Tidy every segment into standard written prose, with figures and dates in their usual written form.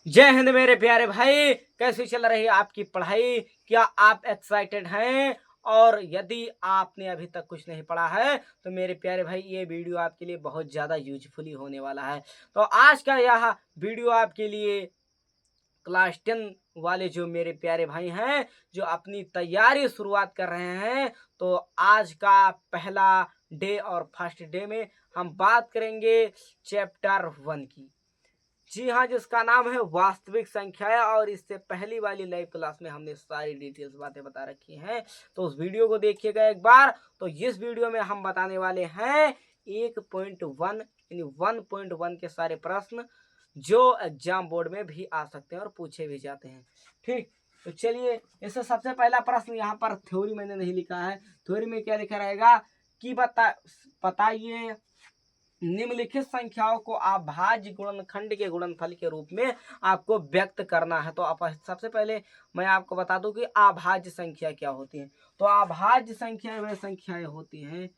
जय हिंद मेरे प्यारे भाई। कैसी चल रही है आपकी पढ़ाई? क्या आप एक्साइटेड हैं? और यदि आपने अभी तक कुछ नहीं पढ़ा है तो मेरे प्यारे भाई ये वीडियो आपके लिए बहुत ज़्यादा यूजफुली होने वाला है। तो आज का यह वीडियो आपके लिए क्लास 10 वाले जो मेरे प्यारे भाई हैं, जो अपनी तैयारी शुरुआत कर रहे हैं, तो आज का पहला डे और फर्स्ट डे में हम बात करेंगे चैप्टर 1 की। जी हाँ, जिसका नाम है वास्तविक संख्याएं। और इससे पहली वाली लाइव क्लास में हमने सारी डिटेल्स बातें बता रखी हैं, तो उस वीडियो को देखिएगा एक बार। तो इस वीडियो में हम बताने वाले हैं 1.1 यानी 1.1 के सारे प्रश्न जो एग्जाम बोर्ड में भी आ सकते हैं और पूछे भी जाते हैं। ठीक, तो चलिए, इससे सबसे पहला प्रश्न यहाँ पर थ्योरी मैंने नहीं लिखा है। थ्योरी में क्या लिखा रहेगा कि बताइए निम्नलिखित संख्याओं को अभाज्य गुणनखंड के गुणनफल के रूप में आपको व्यक्त करना है। तो आप सबसे पहले मैं आपको बता दूं कि अभाज्य संख्या क्या होती है। तो अभाज्य संख्या वे संख्याएं होती हैं,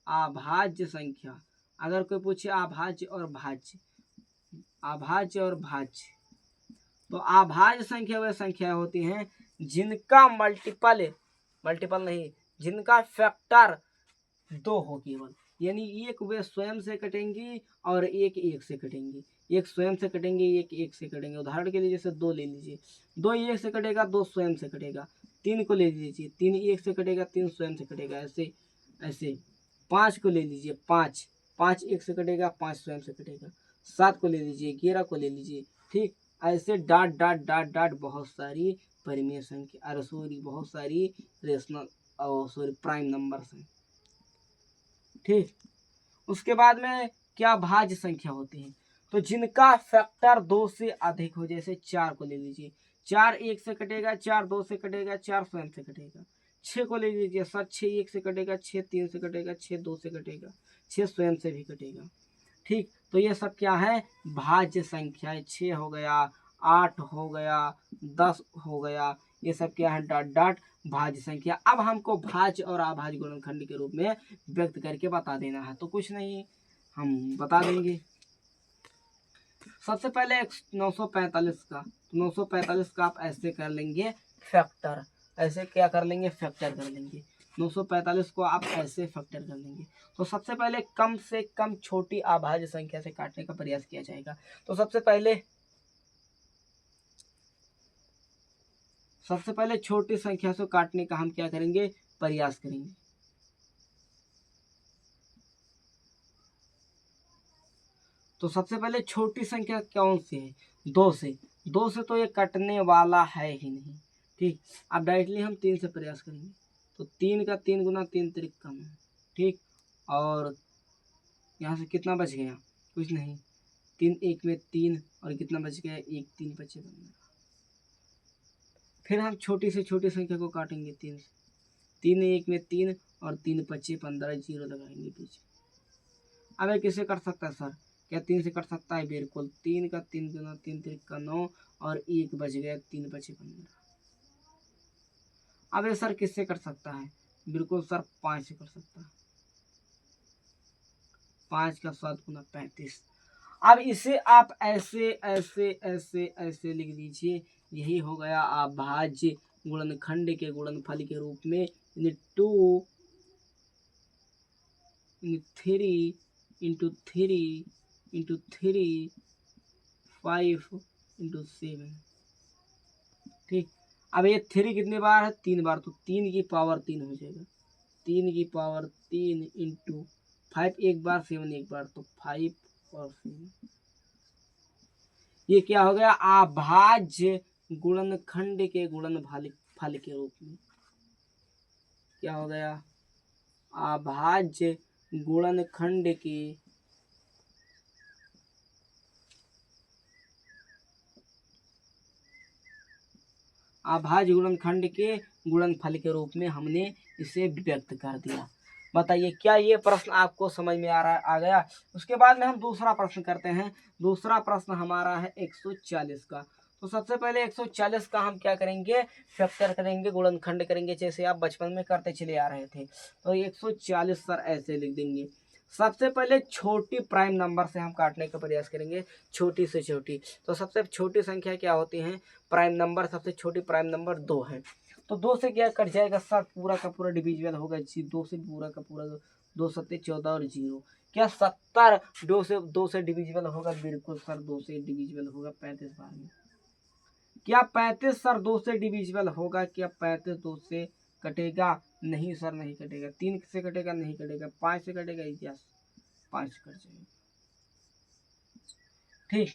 अभाज्य संख्या। अगर कोई पूछे अभाज्य और भाज्य, अभाज्य और भाज्य, तो अभाज्य संख्या वे संख्याएं होती हैं जिनका मल्टीपल नहीं, जिनका फैक्टर 2 हो केवल। यानी एक वे स्वयं से कटेंगी और एक एक से कटेंगी, एक स्वयं से कटेंगे, एक एक से कटेंगे। उदाहरण के लिए जैसे 2 ले लीजिए, 2 एक से कटेगा, 2 स्वयं से कटेगा। 3 को ले लीजिए, 3 एक से कटेगा, 3 स्वयं से कटेगा। ऐसे ऐसे 5 को ले लीजिए, 5 एक से कटेगा, 5 स्वयं से कटेगा। 7 को ले लीजिए, 11 को ले लीजिए। ठीक, ऐसे डाट डाट डाट डाट बहुत सारी परिमेय संख्या, बहुत सारी रेशनल और प्राइम नंबर्स हैं। ठीक, उसके बाद में क्या भाज्य संख्या होती है, तो जिनका फैक्टर 2 से अधिक हो। जैसे 4 को ले लीजिए, 4 एक से कटेगा, 4 2 से कटेगा, 4 स्वयं से कटेगा। 6 को ले लीजिए, 6 एक से कटेगा, 6 3 से कटेगा, 6 2 से कटेगा, 6 स्वयं से भी कटेगा। ठीक, तो ये सब क्या है, भाज्य संख्याएं। 6 हो गया, 8 हो गया, 10 हो गया, ये सब क्या है, डॉट डॉट भाज्य संख्या। अब हमको भाज्य और अभाज्य गुणनखंड के रूप में व्यक्त करके बता देना है। तो कुछ नहीं, हम बता देंगे। सबसे पहले 945 का, तो 945 का आप ऐसे कर लेंगे फैक्टर। ऐसे क्या कर लेंगे, फैक्टर कर लेंगे। 945 को आप ऐसे फैक्टर कर लेंगे। तो सबसे पहले कम से कम छोटी अभाज्य संख्या से काटने का प्रयास किया जाएगा। तो सबसे पहले छोटी संख्या से काटने का हम क्या करेंगे, प्रयास करेंगे। तो सबसे पहले छोटी संख्या कौन सी है, 2 से। 2 से तो ये कटने वाला है ही नहीं। ठीक, अब डायरेक्टली हम 3 से प्रयास करेंगे। तो 3 का 3 गुना 3 त्रिक कम है। ठीक, और यहाँ से कितना बच गया, कुछ नहीं। 3 एक में 3 और कितना बच गया, 1 3 बचे 15। फिर हम छोटी से छोटी संख्या को काटेंगे 3 से। 3 एक में 3 और 3 बचे 15, जीरो लगाएंगे पीछे। अब ये किसे कट सकता है सर, क्या 3 से कट सकता है? बिल्कुल। 3 का 3 गुना 3 त्रिक का 9 और 1 बच गया, 3 बचे 15। अब ये सर किससे कट सकता है? बिल्कुल सर, 5 से कट सकता है। 5 का 7 गुना 35। अब इसे आप ऐसे ऐसे ऐसे ऐसे लिख लीजिए। यही हो गया अभाज्य गुणनखंड के गुणनफल के रूप में, 2 3 इंटू 3 इंटू 3 5 इंटू 7। ठीक, अब ये 3 कितने बार है, 3 बार। तो 3 की पावर 3 हो जाएगा। 3 की पावर 3 इंटू 5 एक बार, 7 एक बार, तो 5 और 7। ये क्या हो गया, अभाज्य गुणनखंड के गुणनफल के रूप में। क्या हो गया, अभाज्य गुणनखंड के अभाज्य गुणनखंड के गुणनफल के रूप में हमने इसे व्यक्त कर दिया। बताइए, क्या ये प्रश्न आपको समझ में आ गया? उसके बाद में हम दूसरा प्रश्न करते हैं। दूसरा प्रश्न हमारा है 140 का। तो सबसे पहले 140 का हम क्या करेंगे, फैक्टर करेंगे, गुणनखंड करेंगे, जैसे आप बचपन में करते चले आ रहे थे। तो 140 सर ऐसे लिख देंगे। सबसे पहले छोटी प्राइम नंबर से हम काटने का प्रयास करेंगे, छोटी से छोटी। तो सबसे छोटी संख्या क्या होती है, प्राइम नंबर। सबसे छोटी प्राइम नंबर 2 है। तो 2 से क्या कट जाएगा सर, पूरा का पूरा डिविजिबल होगा जी। 2 से पूरा का पूरा 2 सत्ते 14 और 0 क्या 70। 2 से डिविजिबल होगा, बिल्कुल सर 2 से डिविजिबल होगा 35 बार में। क्या 35 सर 2 से डिविजिबल होगा, क्या 35 2 से कटेगा? नहीं सर नहीं कटेगा। 3 से कटेगा? नहीं कटेगा। 5 से कटेगा? यस 5 से कट जाएगा। ठीक,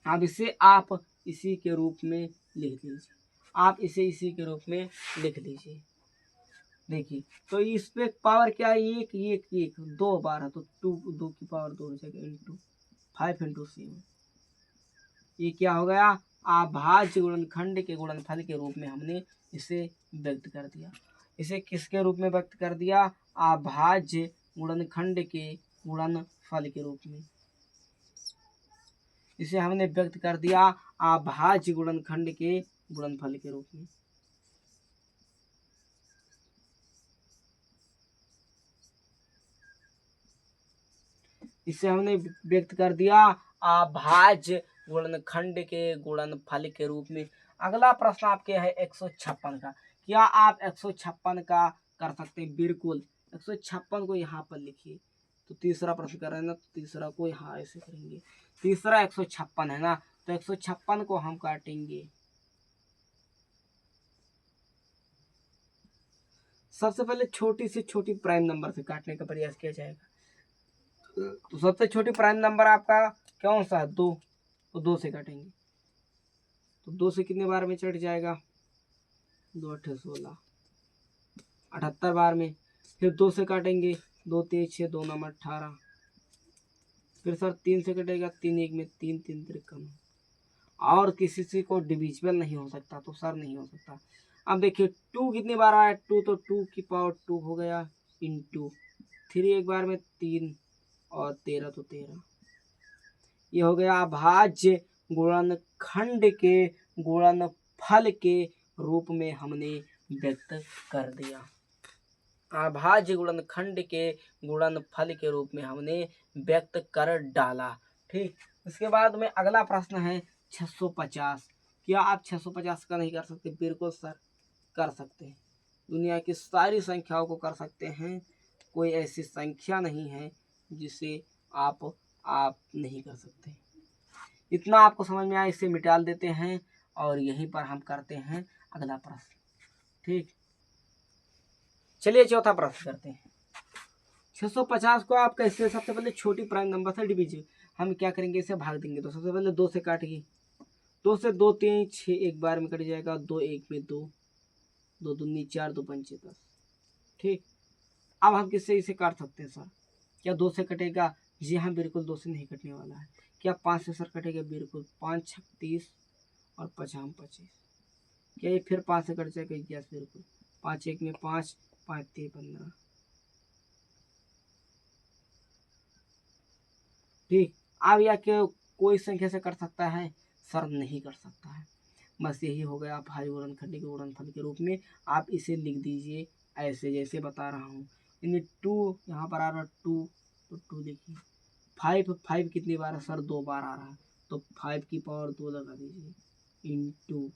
अब इसे आप इसी के रूप में लिख लीजिए। आप इसे इसी के रूप में लिख लीजिए। देखिए तो इस पे पावर क्या है, एक एक एक 2 बार है, तो 2 की पावर 2 हो जाएगा, इंटू 5 इंटू 7। ये क्या हो गया, अभाज्य गुणनखंड के गुणनफल के रूप में हमने इसे व्यक्त कर दिया। इसे किसके रूप में व्यक्त कर दिया, अभाज्य गुणनखंड के गुणनफल के रूप में इसे हमने व्यक्त कर दिया, अभाज्य गुणनखंड के गुणनफल के रूप में। इसे हमने व्यक्त कर दिया अभाज्य गुणनखंड के गुणनफल के रूप में। अगला प्रश्न आपके है 156 का। क्या आप 156 का कर सकते हैं? बिल्कुल 156 को यहाँ पर लिखिए। तो तीसरा प्रश्न कर रहे हैं ना, तो तीसरा को यहाँ ऐसे करेंगे। तीसरा 156 है ना, तो 156 को हम काटेंगे। सबसे पहले छोटी से छोटी प्राइम नंबर से काटने का प्रयास किया जाएगा। तो सबसे छोटी प्राइम नंबर आपका कौन सा है, 2। तो 2 से काटेंगे। तो 2 से कितने बार में चढ़ जाएगा, 2 8 16 78 बार में। फिर 2 से काटेंगे, 2 3 6 2 9 18। फिर सर 3 से कटेगा, 3 1 में 3 3 53। और किसी से को डिविजिबल नहीं हो सकता, तो सर नहीं हो सकता। अब देखिए 2 कितनी बार आया, 2 तो 2 की पावर 2 हो गया, इंटू 3 एक बार में 3 और 13 तो 13। ये हो गया अभाज्य गुणनखंड के गुणनफल के रूप में हमने व्यक्त कर दिया। अभाज्य गुणनखंड के गुणनफल के रूप में हमने व्यक्त कर डाला। ठीक, इसके बाद में अगला प्रश्न है 650। क्या आप 650 का नहीं कर सकते? बिल्कुल सर कर सकते हैं। दुनिया की सारी संख्याओं को कर सकते हैं। कोई ऐसी संख्या नहीं है जिसे आप नहीं कर सकते। इतना आपको समझ में आया, इसे मिटा देते हैं और यहीं पर हम करते हैं अगला प्रश्न। ठीक, चलिए चौथा प्रश्न करते हैं। 650 को आप कैसे, सबसे पहले छोटी प्राइम नंबर से डिवीजन हम क्या करेंगे, इसे भाग देंगे। तो सबसे पहले 2 से काटिए। 2 से 2 3 6 एक बार में कट जाएगा, 2 1 में 2 2 दूनी 4 2 पंचे 10। ठीक, अब हम किससे इसे काट सकते हैं सर? क्या 2 से कटेगा? जी हाँ बिल्कुल 2 से नहीं कटने वाला है। क्या 5 से सर कटेगा? बिल्कुल 5 6 30 और 5 25। क्या ये फिर 5 से कट जाएगा? यस बिल्कुल 5 1 में 5 5 3 15। ठीक, अब या कि कोई संख्या से कर सकता है? सर नहीं कर सकता है। बस यही हो गया अभाज्य गुणनखंड के गुणनफल के रूप में। आप इसे लिख दीजिए ऐसे जैसे बता रहा हूँ। यानी 2 यहाँ पर आ रहा है 2, तो 2 लिखिए। 5 कितनी बार है सर? 2 बार आ रहा है, तो 5 की पावर 2 लगा दीजिए, इंटू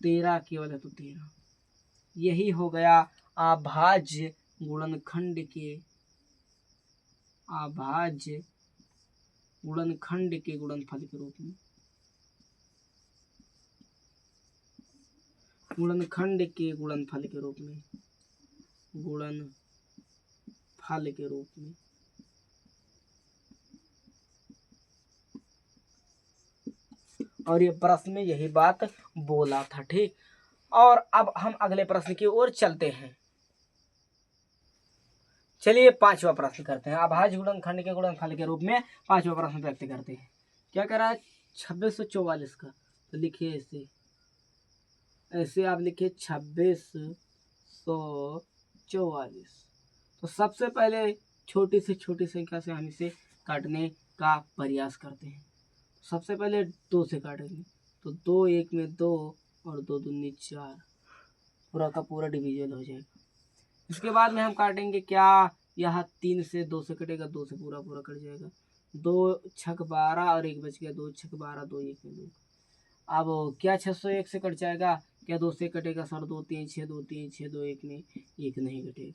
13 केवल है तो 13। यही हो गया अभाज्य गुणनखंड के गुणनफल के रूप में। गुणनखंड के गुणनफल के रूप में, गुणनफल के रूप में। और ये प्रश्न में यही बात बोला था। ठीक, और अब हम अगले प्रश्न की ओर चलते हैं। चलिए 5वां प्रश्न करते हैं। अभाज्य गुणनखंड के गुणनफल के रूप में 5वां प्रश्न व्यक्त करते हैं। क्या कह रहा है 2644 का? तो लिखिए ऐसे आप लिखिए 2644। तो सबसे पहले छोटी से छोटी संख्या से हम इसे काटने का प्रयास करते हैं। सबसे पहले 2 से काटेंगे। तो 2 1 में 2 और 2 दूनी 4, पूरा का पूरा डिवीजन हो जाएगा। इसके बाद में हम काटेंगे क्या, यहाँ 3 से 2 से कटेगा, 2 से पूरा पूरा कट जाएगा, 2 छक 12 और 1 बच गया, 2 छक 12, 2 1 में 2। अब क्या 601 से कट जाएगा, क्या 2 से कटेगा सर, 2 3 6, 2 3 6, 2 1 में 1 नहीं कटेगा,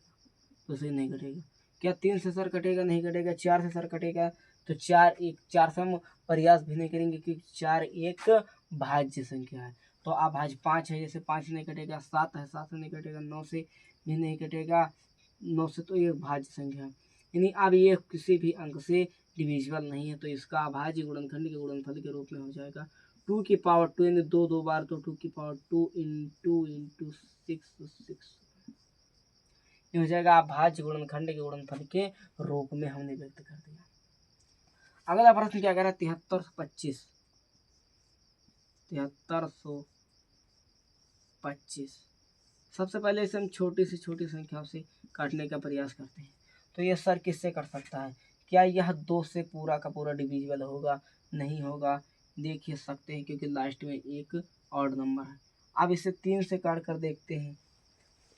तो से नहीं कटेगा। क्या 3 से सर कटेगा, नहीं कटेगा। 4 से सर कटेगा, तो 4 1, 4 से हम प्रयास भी नहीं करेंगे क्योंकि 4 एक भाज्य संख्या है। तो अब भाज्य 5 है, जैसे 5 नहीं कटेगा, 7 है, 7 से नहीं कटेगा, 9 से भी नहीं कटेगा, 9 से तो ये भाज्य संख्या है, यानी अब ये किसी भी अंक से डिविजिबल नहीं है, तो इसका अभाज्य गुणनखंड के गुणनफल के रूप में हो जाएगा 2 की पावर 2, यानी 2 2 बार, तो 2 की पावर 2 इंटू 6 ये हो जाएगा अभाज्य गुणनखंड के गुणनफल के रूप में हमने व्यक्त कर दिया। अगला प्रश्न क्या कह रहा है, 7325, 7325। सबसे पहले इसे हम छोटी से छोटी संख्याओं से काटने का प्रयास करते हैं। तो ये सर किससे कट सकता है, क्या यह 2 से पूरा का पूरा डिविजिबल होगा, नहीं होगा, देख सकते हैं क्योंकि लास्ट में एक ऑड नंबर है। अब इसे 3 से काट कर देखते हैं,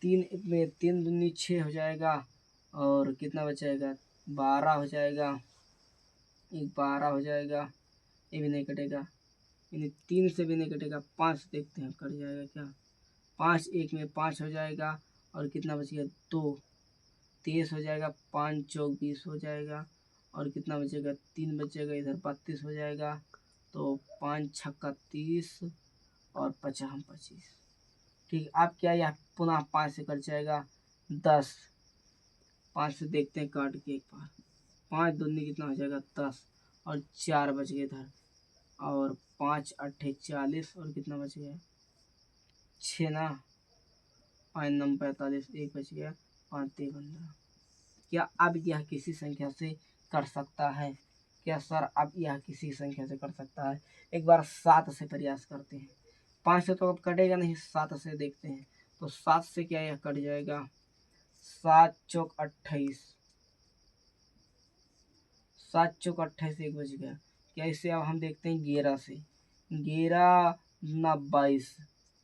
3 में 3 दूनी 6 हो जाएगा, और कितना बचाएगा, 12 हो जाएगा, एक 12 हो जाएगा, ये भी नहीं कटेगा, यानी 3 से भी नहीं कटेगा। 5 देखते हैं कट जाएगा क्या, 5 1 में 5 हो जाएगा, और कितना बच गया, 2 23 हो जाएगा, 5 चौक 20 हो जाएगा, और कितना बचेगा, 3 बचेगा, इधर 32 हो जाएगा, तो 5 छक्का 30 और 50 25। ठीक, अब क्या यह पुनः 5 से कट जाएगा, 10, 5 से देखते हैं काट के एक बार, 5 दूनी कितना हो जाएगा, 10, और 4 बच गए इधर, और 5 8 40, और कितना बच गया, 6 ना, 5 9 45, 1 बच गया, 5 3 15। क्या अब यह किसी संख्या से कर सकता है, क्या सर अब यह किसी संख्या से कर सकता है, एक बार 7 से प्रयास करते हैं। 5 से तो अब कटेगा नहीं, 7 से देखते हैं, तो 7 से क्या यह कट जाएगा, 7 चौक 28, 7 चौक 28, 1 बच गया। क्या इसे अब हम देखते हैं 11 से, 11 ना 22,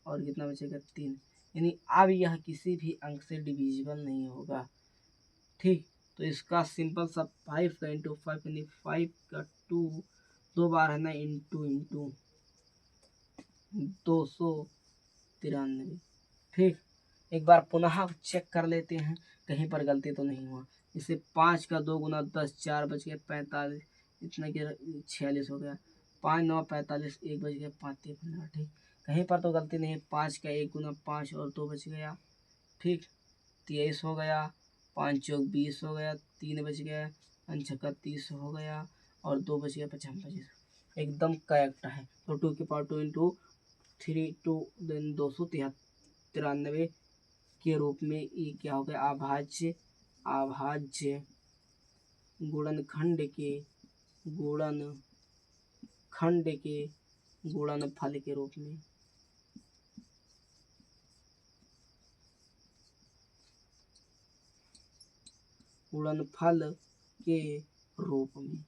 और कितना बचेगा, 3, यानी अब यह किसी भी अंक से डिविजिबल नहीं होगा। ठीक, तो इसका सिंपल सा 5 का इंटू 5, यानी 5 का 2 2 बार है ना, इंटू 293। ठीक, एक बार पुनः चेक कर लेते हैं कहीं पर गलती तो नहीं हुआ। इसे 5 का 2 गुना 10, 4 बच गया, 45, इतना कि 46 हो गया, 5 9 45, 1 बच गया, 5 3 15। ठीक, कहीं पर तो गलती नहीं है। 5 का 1 गुना 5 और 2 बच गया, ठीक, 23 हो गया, 5 चौक 20 हो गया, 3 बच गया, 5 छक्का 30 हो गया, और 2 बच गया, 50 25, एकदम करेक्ट है। तो 2 की पावर 2 इंटू 3 2 293 के रूप में ये क्या हो गया, अभाज्य गुणनखंड के गुणनफल के रूप में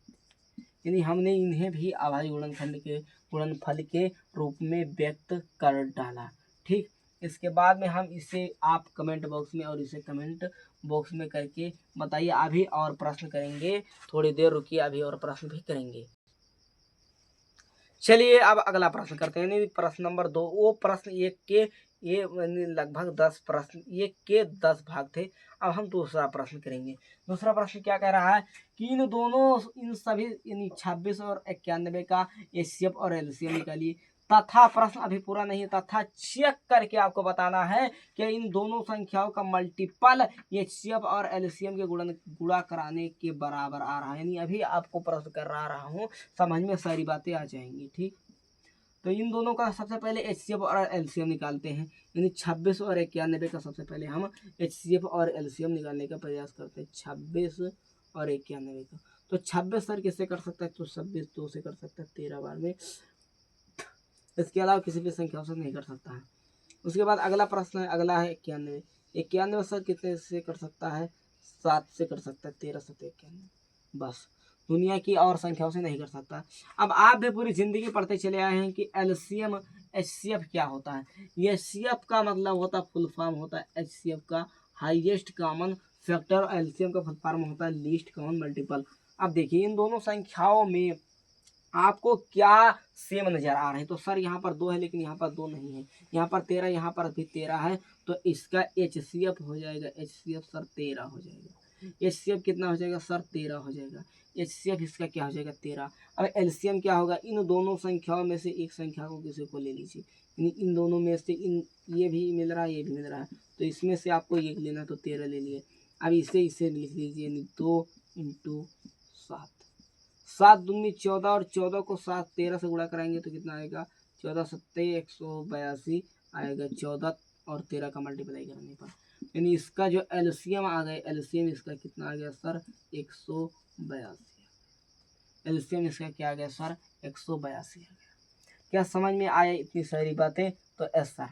यानी हमने इन्हें भी अभाज्य गुणनखंड के गुणनफल के रूप में व्यक्त कर डाला। ठीक, इसके बाद में हम इसे आप कमेंट बॉक्स में और इसे कमेंट बॉक्स में करके बताइए। अभी और प्रश्न करेंगे, थोड़ी देर रुकिए, अभी और प्रश्न भी करेंगे। चलिए अब अगला प्रश्न करते हैं, प्रश्न नंबर 2। वो प्रश्न एक के ये लगभग 10 प्रश्न, एक के 10 भाग थे। अब हम दूसरा प्रश्न करेंगे। दूसरा प्रश्न क्या कह रहा है कि इन सभी यानी 26 और 91 का एचसीएफ और एलसीएम निकालिए, तथा प्रश्न अभी पूरा नहीं है, तथा चेक करके आपको बताना है कि इन दोनों संख्याओं का मल्टीपल एचसीएफ और एलसीएम के गुणा कराने के बराबर आ रहा है। यानी अभी आपको प्रश्न कर रहा हूँ, समझ में सारी बातें आ जाएंगी। ठीक, तो इन दोनों का सबसे पहले एचसीएफ और एलसीएम निकालते हैं। यानी 26 और 91 का सबसे पहले हम एचसीएफ और एलसीएम निकालने का प्रयास करते हैं। 26 और 91 का, तो 26 सर किससे कर सकता है, तो 26 2 से कर सकता है 13 बार में, इसके अलावा किसी भी संख्या से नहीं कर सकता है। उसके बाद अगला प्रश्न है, अगला है 91। 91 सर कितने से कर सकता है, 7 से कर सकता है, 13 7 91, बस दुनिया की और संख्याओं से नहीं कर सकता। अब आप भी पूरी जिंदगी पढ़ते चले आए हैं कि एलसीएम एचसीएफ क्या होता है। एचसीएफ का मतलब होता है, फुल फॉर्म होता है एचसीएफ का हाईएस्ट कॉमन फैक्टर और एलसीएम का फुल फॉर्म होता है लीस्ट कॉमन मल्टीपल। अब देखिए इन दोनों संख्याओं में आपको क्या सेम नजर आ रहे हैं। तो सर यहाँ पर 2 है लेकिन यहाँ पर 2 नहीं है, यहाँ पर 13, यहाँ पर भी 13 है, तो इसका HCF हो जाएगा, HCF सर 13 हो जाएगा। HCF कितना हो जाएगा सर 13 हो जाएगा। HCF इसका क्या हो जाएगा 13। अब LCM क्या होगा, इन दोनों संख्याओं में से एक संख्या को किसी को ले लीजिए, इन दोनों में से ये भी मिल रहा है, ये भी मिल रहा है, तो इसमें से आपको एक लेना, तो 13 ले लिए। अब इसे लिख लीजिए, 2 × 7, 7 दूनी 14 और 14 को 13 से गुणा कराएंगे तो कितना आएगा, 14 सत्ते 182 आएगा, 14 और 13 का मल्टीप्लाई करने पर, यानी इसका जो एलसीएम आ गया, एलसीएम इसका कितना आ गया सर 182। एलसीएम इसका क्या आ गया सर 182 आ गया। क्या समझ में आया इतनी सारी बातें। तो एस सर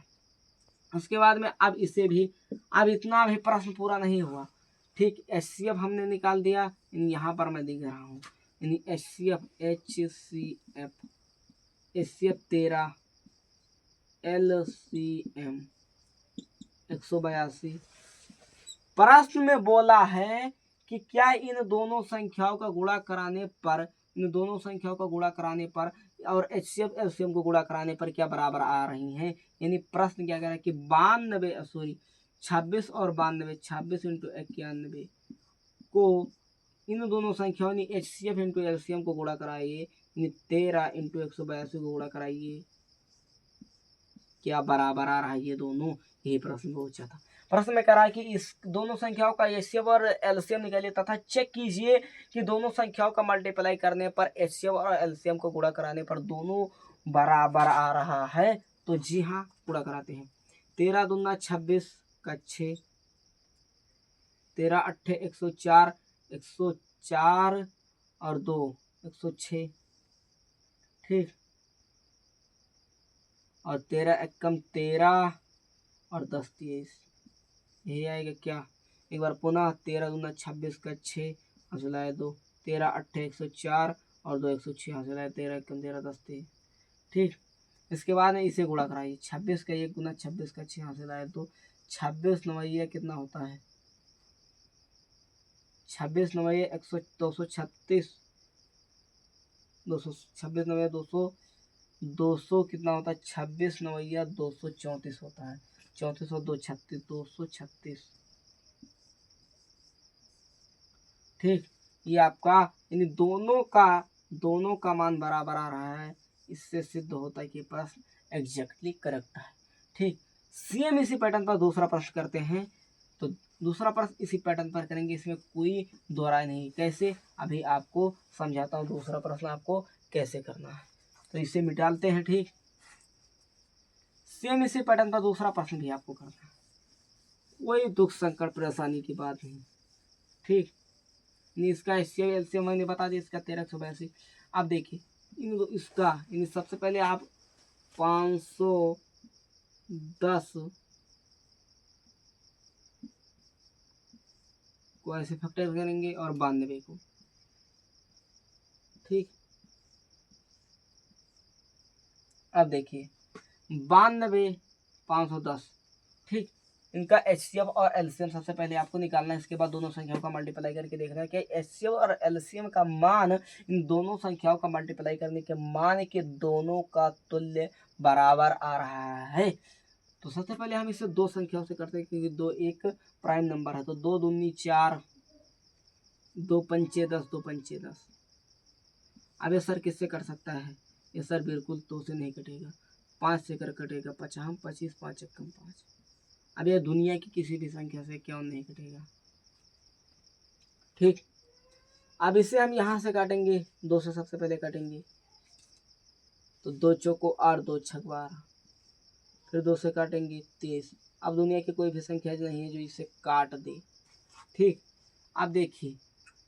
उसके बाद में अब इसे भी, अब इतना भी प्रश्न पूरा नहीं हुआ, ठीक। HCF हमने निकाल दिया, यहाँ पर मैं दिख रहा हूँ, यानी HCF 13, LCM 182। प्रश्न में बोला है कि क्या इन दोनों संख्याओं का गुणा कराने पर, इन दोनों संख्याओं का गुणा कराने पर और HCF LCM को गुणा कराने पर क्या बराबर आ रही हैं। यानी प्रश्न क्या कह रहा है कि 26 और 92, 26 × 91 को इन दोनों संख्याओं ने HCF × LCM को गुणा कराइए, 13 × 182 को गुणा कराइए, क्या बराबर आ रहा है ये दोनों। यही प्रश्न पूछा था। प्रश्न में कह रहा है कि इस दोनों संख्याओं का HCF और LCM निकालिए तथा चेक कीजिए कि दोनों संख्याओं का मल्टीप्लाई करने पर HCF और LCM को गुणा कराने पर दोनों बराबर आ रहा है। तो जी हाँ, गुणा कराते हैं। 13 दूना 26 का 6, 13 8 104, 104 और 2 106, ठीक। और 13 एकम 13 और 10 23, यही आएगा क्या। एक बार पुनः 13 दूना 26 का 6 हंसलाए 2, 13 8 104 और 2 106 हंसलाए 13 एकम 13 10 23, ठीक। इसके बाद में इसे गुणा कराइए, 26 का 1 गुना 26 का 6 हंसलाए 2, 26 नवैया कितना होता है, 26 नवैया 236, 226 नवैया 200 कितना होता है, 26 नवैया 234 होता है, 34 और 2 36, 236, ठीक। ये आपका इन दोनों का मान बराबर आ रहा है। इससे सिद्ध होता है कि प्रश्न एग्जैक्टली करेक्ट है, ठीक। सेम इसी पैटर्न पर दूसरा प्रश्न करते हैं। तो दूसरा प्रश्न इसी पैटर्न पर करेंगे, इसमें कोई दोहराई नहीं। कैसे, अभी आपको समझाता हूँ दूसरा प्रश्न आपको कैसे करना है। तो इसे मिटालते हैं, ठीक। सेम इसी पैटर्न पर दूसरा प्रश्न भी आपको करना है, वही दुख संकट परेशानी की बात नहीं, ठीक। इसका HCF मैंने बता दिया, इसका 1382। अब देखिए इसका सबसे पहले आप 510 को ऐसे फैक्टर करेंगे और 92 को, ठीक। अब देखिए 92 510, ठीक। इनका HCF और LCM सबसे पहले आपको निकालना है। इसके बाद दोनों संख्याओं का मल्टीप्लाई करके देखना है कि HCF और LCM का मान इन दोनों संख्याओं का मल्टीप्लाई करने के मान के दोनों का तुल्य बराबर आ रहा है। तो सबसे पहले हम इसे दो संख्याओं से करते हैं, क्योंकि दो एक प्राइम नंबर है। तो 2 दूनी 4, 2 पंचे 10, 2 पंचे 10। अब ये सर किससे कट सकता है, ये सर बिल्कुल 2 से नहीं कटेगा, 5 से कर कटेगा, 5 25, 5 एकम 5। अब यह दुनिया की किसी भी संख्या से क्यों नहीं कटेगा, ठीक। अब इसे हम यहाँ से काटेंगे, 2 से सबसे पहले काटेंगे, तो 2 चौको 8, 2 छक 12, फिर 2 से काटेंगे 23। अब दुनिया की कोई भी संख्या नहीं है जो इसे काट दे, ठीक। अब देखिए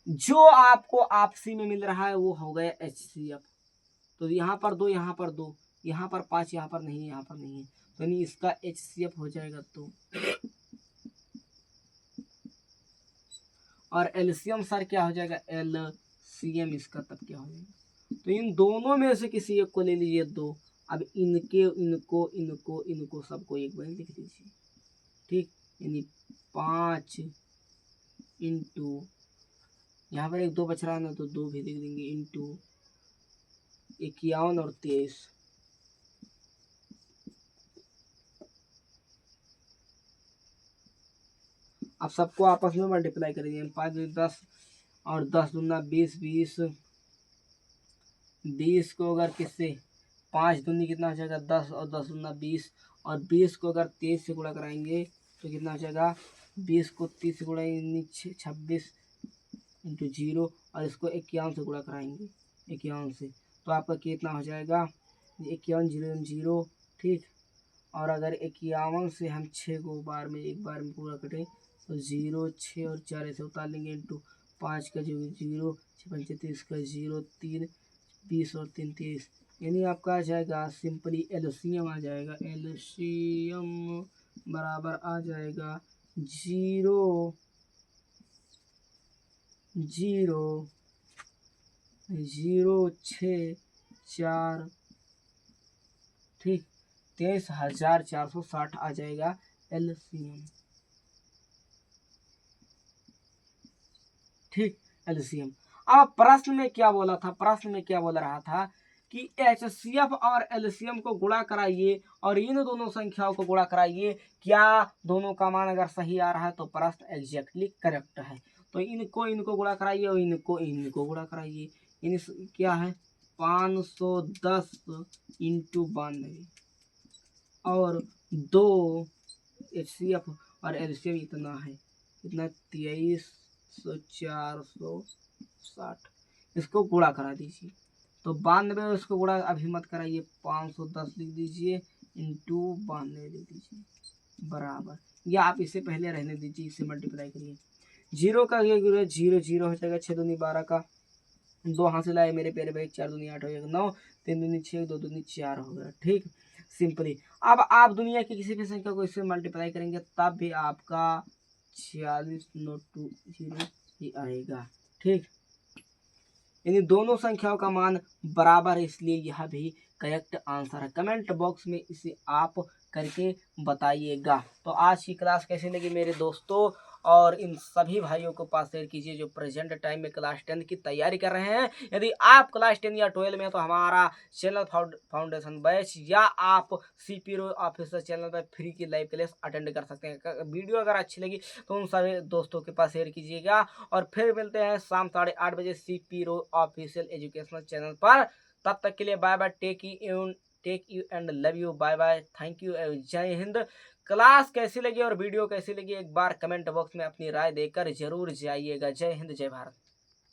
जो आपको आपसी में मिल रहा है वो हो गया HCF। तो यहाँ पर 2, यहाँ पर 2, यहाँ पर 5, यहाँ पर नहीं, यहाँ पर नहीं है, तो नहीं इसका HCF हो जाएगा 2। और LCM सर क्या हो जाएगा, LCM इसका तब क्या हो जाएगा। तो इन दोनों में से किसी एक को ले लीजिए 2। अब इनको सबको एक बार लिख दीजिए, ठीक। यानी 5 इंटू, यहाँ पर एक 2 बच रहा है ना, तो 2 भी लिख देंगे, इंटू 51 और 23। अब सबको आपस में मल्टीप्लाई करेंगे। 5 दूनी 10 और 10 दूना 20, 20 को अगर किससे 5 दूनी कितना हो जाएगा 10 और 10 दूना 20, और 20 को अगर 23 से गुणा कराएंगे तो कितना हो जाएगा 20 को 30 से गुणा 26 इंटू 0, और इसको 51 से गुणा कराएंगे 51 से, तो आपका कितना हो जाएगा 51 0 0, ठीक। और अगर 51 से हम 6 को एक बार में पूरा कटें तो 0 6 और 4 ऐसे उतार लेंगे, इंटू 5 का 0 6 5 30 का 0 3 20 और 3 30, यानी आपका आ जाएगा सिंपली एलसीएम आ जाएगा, एलसीएम बराबर आ जाएगा 0 0 0 6 4, ठीक, 23,460 आ जाएगा एलसीएम, ठीक, एलसीएम। अब प्रश्न में क्या बोला था, प्रश्न में क्या बोल रहा था कि एचसीएफ और एलसीएम को गुणा कराइए और इन दोनों संख्याओं को गुणा कराइए, क्या दोनों का मान अगर सही आ रहा है तो प्रश्न एग्जैक्टली करेक्ट है। तो इनको गुणा कराइए और इनको गुणा कराइए। इन क्या है 510 इंटू 92 और 2 एचसीएफ और एलसीएम इतना है, इतना 23,460, इसको गुणा करा दीजिए। तो 92 इसको गुणा अभी मत कराइए, 510 लिख दीजिए इंटू 92 लिख दीजिए बराबर, या आप इसे पहले रहने दीजिए, इसे मल्टीप्लाई करिए। 0 का ये 0 0 हो जाएगा, 6 दूनी 12 का 2 हासिल आए मेरे प्यारे भाई, 4 दूनी 8 हो जाएगा 9, 3 दूनी 6, 2 दूनी 4 हो गया, ठीक सिंपली। अब आप दुनिया की किसी भी संख्या को इससे मल्टीप्लाई करेंगे तब भी आपका 46,920 ही आएगा, ठीक। यानी दोनों संख्याओं का मान बराबर है, इसलिए यह भी करेक्ट आंसर है। कमेंट बॉक्स में इसे आप करके बताइएगा। तो आज की क्लास कैसी लगी मेरे दोस्तों, और इन सभी भाइयों को पास शेयर कीजिए जो प्रेजेंट टाइम में क्लास 10 की तैयारी कर रहे हैं। यदि आप क्लास 10 या 12 में हैं तो हमारा चैनल फाउंडेशन बैच या आप सीपीरो ऑफिसर चैनल पर फ्री की लाइव क्लास अटेंड कर सकते हैं। वीडियो अगर अच्छी लगी तो उन सभी दोस्तों के पास शेयर कीजिएगा, और फिर मिलते हैं शाम 8:30 बजे सीपीरो ऑफिशियल एजुकेशनल चैनल पर। तब तक के लिए bye bye, take you and love you, bye bye, thank you, जय हिंद। क्लास कैसी लगी और वीडियो कैसी लगी एक बार कमेंट बॉक्स में अपनी राय देकर जरूर जाइएगा। जय हिंद, जय भारत।